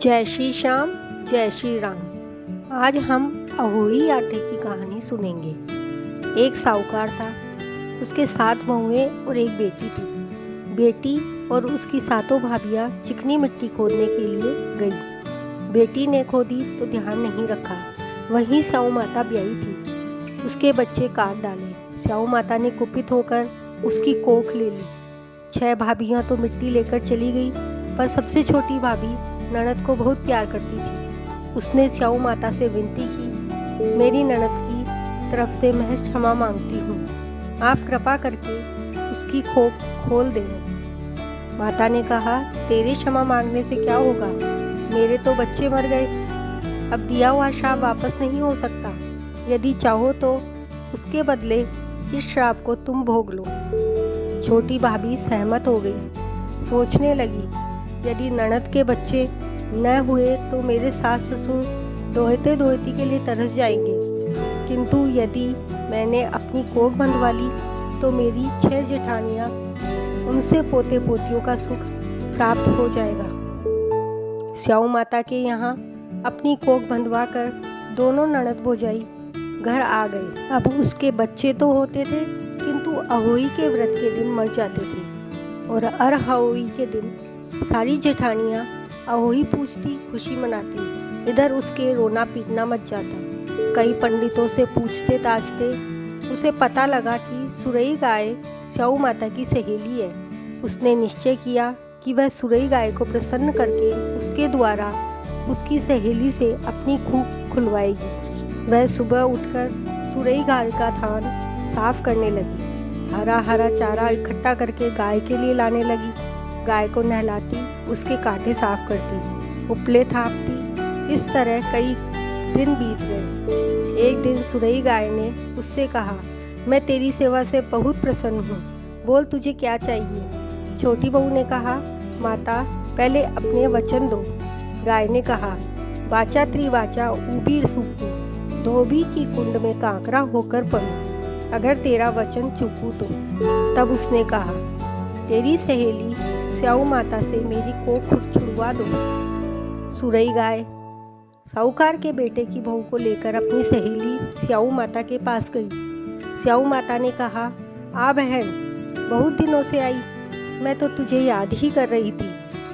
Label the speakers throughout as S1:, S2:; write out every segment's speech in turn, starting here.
S1: जय श्री श्याम, जय श्री राम। आज हम अहोई आटे की कहानी सुनेंगे। एक साहूकार था, उसके 7 बहुएं और एक बेटी थी। बेटी और उसकी 7 भाभियां चिकनी मिट्टी खोदने के लिए गई। बेटी ने खोदी तो ध्यान नहीं रखा, वहीं स्याऊ माता ब्याही थी। उसके बच्चे काट डाले। स्याऊ माता ने कुपित होकर उसकी कोख ले ली। 6 भाभियां तो मिट्टी लेकर चली गई, पर सबसे छोटी भाभी ननद को बहुत प्यार करती थी। उसने स्याऊ माता से विनती की, मेरी ननद की तरफ से महज क्षमा मांगती हूँ, आप कृपा करके उसकी खोख खोल दें। माता ने कहा, तेरे क्षमा मांगने से क्या होगा, मेरे तो बच्चे मर गए, अब दिया हुआ श्राप वापस नहीं हो सकता। यदि चाहो तो उसके बदले इस श्राप को तुम भोग लो। छोटी भाभी सहमत हो गई। सोचने लगी, यदि ननद के बच्चे न हुए तो मेरे सास ससुर दोहते दोहती के लिए तरस जाएंगे, किंतु यदि मैंने अपनी कोख बंधवा ली तो मेरी 6 जेठानियाँ, उनसे पोते पोतियों का सुख प्राप्त हो जाएगा। स्याऊ माता के यहाँ अपनी कोख बंधवा कर दोनों ननद भौजाई घर आ गए। अब उसके बच्चे तो होते थे, किंतु अहोई के व्रत के दिन मर जाते थे, और अरहोई के दिन सारी जेठानियाँ अहोई पूछती, खुशी मनाती। इधर उसके रोना पीटना मच जाता। कई पंडितों से पूछते ताजते उसे पता लगा कि सुरई गाय स्याऊ माता की सहेली है। उसने निश्चय किया कि वह सुरई गाय को प्रसन्न करके उसके द्वारा उसकी सहेली से अपनी खूह खुलवाएगी। वह सुबह उठकर सुरई गाय का थान साफ करने लगी। हरा हरा चारा इकट्ठा करके गाय के लिए लाने लगी। गाय को नहलाती, उसके कांटे साफ करती, उपले थापती। इस तरह कई दिन बीत गए। एक दिन सुरई गाय ने उससे कहा, मैं तेरी सेवा से बहुत प्रसन्न हूँ, बोल तुझे क्या चाहिए। छोटी बहू ने कहा, माता पहले अपने वचन दो। गाय ने कहा, वाचा त्रिवाचा ऊबी सूखू, धोबी की कुंड में कांकरा होकर पड़ूं, अगर तेरा वचन चूकूं तो। तब उसने कहा, तेरी सहेली स्याऊ माता से मेरी कोख छुड़वा दो। सुरई गाय साहूकार के बेटे की बहू को लेकर अपनी सहेली स्याऊ माता के पास गई। स्याऊ माता ने कहा, आ बहन, बहुत दिनों से आई, मैं तो तुझे याद ही कर रही थी।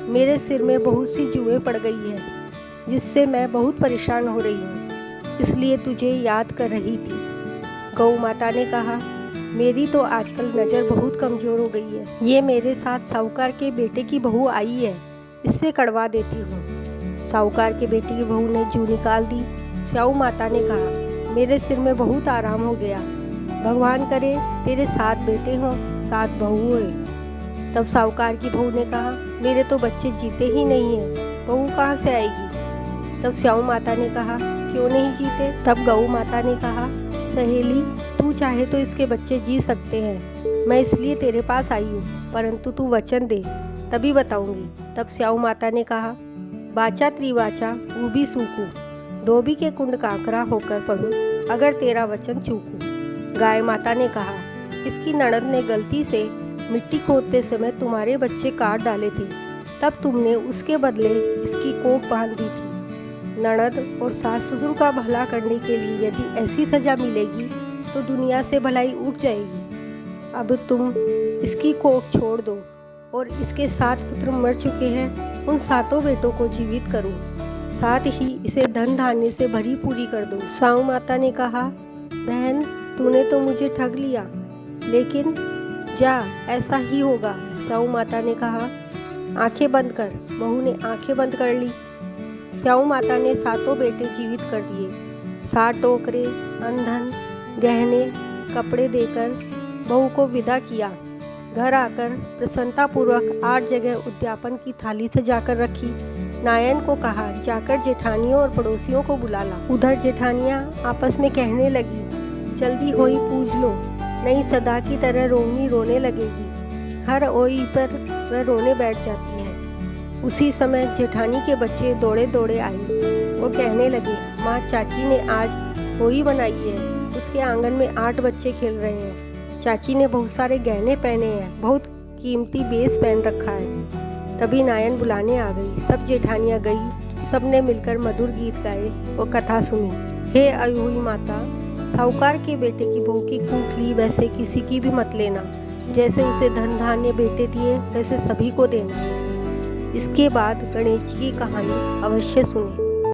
S1: मेरे सिर में बहुत सी जुएं पड़ गई है, जिससे मैं बहुत परेशान हो रही हूँ, इसलिए तुझे याद कर रही थी। गौ माता ने कहा, मेरी तो आजकल नज़र बहुत कमज़ोर हो गई है। ये मेरे साथ साहूकार के बेटे की बहू आई है, इससे कड़वा देती हूँ। साहूकार के बेटे की बहू ने जूं निकाल दी। स्याऊ माता ने कहा, मेरे सिर में बहुत आराम हो गया, भगवान करे तेरे 7 बेटे हों, 7 बहू होए। तब साहूकार की बहू ने कहा, मेरे तो बच्चे जीते ही नहीं हैं, बहू कहाँ से आएगी। तब स्याऊ माता ने कहा, क्यों नहीं जीते। तब गऊ माता ने कहा, सहेली तू चाहे तो इसके बच्चे जी सकते हैं, मैं इसलिए तेरे पास आई हूँ, परंतु तू वचन दे तभी बताऊंगी। तब स्याऊ माता ने कहा, वाचा त्रिवाचा ऊबी सूखू, धोबी के कुंड कांकरा होकर पड़ूं, अगर तेरा वचन चूकूं। गाय माता ने कहा, इसकी ननद ने गलती से मिट्टी खोदते समय तुम्हारे बच्चे काट डाले थे, तब तुमने उसके बदले इसकी कोख बांध दी थी। ननद और सास ससुर का भला करने के लिए यदि ऐसी सजा मिलेगी तो दुनिया से भलाई उठ जाएगी। अब तुम इसकी कोख छोड़ दो और इसके 7 पुत्र मर चुके हैं, उन 7 बेटों को जीवित करो, साथ ही इसे धन धान्य से भरी पूरी कर दो। स्याऊ माता ने कहा, बहन तूने तो मुझे ठग लिया, लेकिन जा ऐसा ही होगा। स्याऊ माता ने कहा, आंखें बंद कर। बहू ने आंखें बंद कर ली। स्याऊ माता ने 7 बेटे जीवित कर दिए। 7 टोकरे अन्न गहने कपड़े देकर बहू को विदा किया। घर आकर प्रसन्नतापूर्वक 8 जगह उद्यापन की थाली सजाकर रखी। नायन को कहा, जाकर जेठानियों और पड़ोसियों को बुला ला। उधर जेठानियाँ आपस में कहने लगी, जल्दी होई पूज लो, नहीं सदा की तरह रोनी रोने लगेगी। हर ओई पर वह रोने बैठ जाती है। उसी समय जेठानी के बच्चे दौड़े दौड़े आए। वो कहने लगे, माँ चाची ने आज होई बनाई है, उसके आंगन में 8 बच्चे खेल रहे हैं। चाची ने बहुत सारे गहने पहने हैं, बहुत कीमती बेस पहन रखा है। तभी नायन बुलाने आ गई। सब जेठानियाँ गई, सबने मिलकर मधुर गीत गाए और कथा सुनी। हे अहोई माता, साहूकार के बेटे की बहू की कूट ली वैसे किसी की भी मत लेना। जैसे उसे धन धान्य बेटे दिए वैसे सभी को देना। इसके बाद गणेश जी की कहानी अवश्य सुने।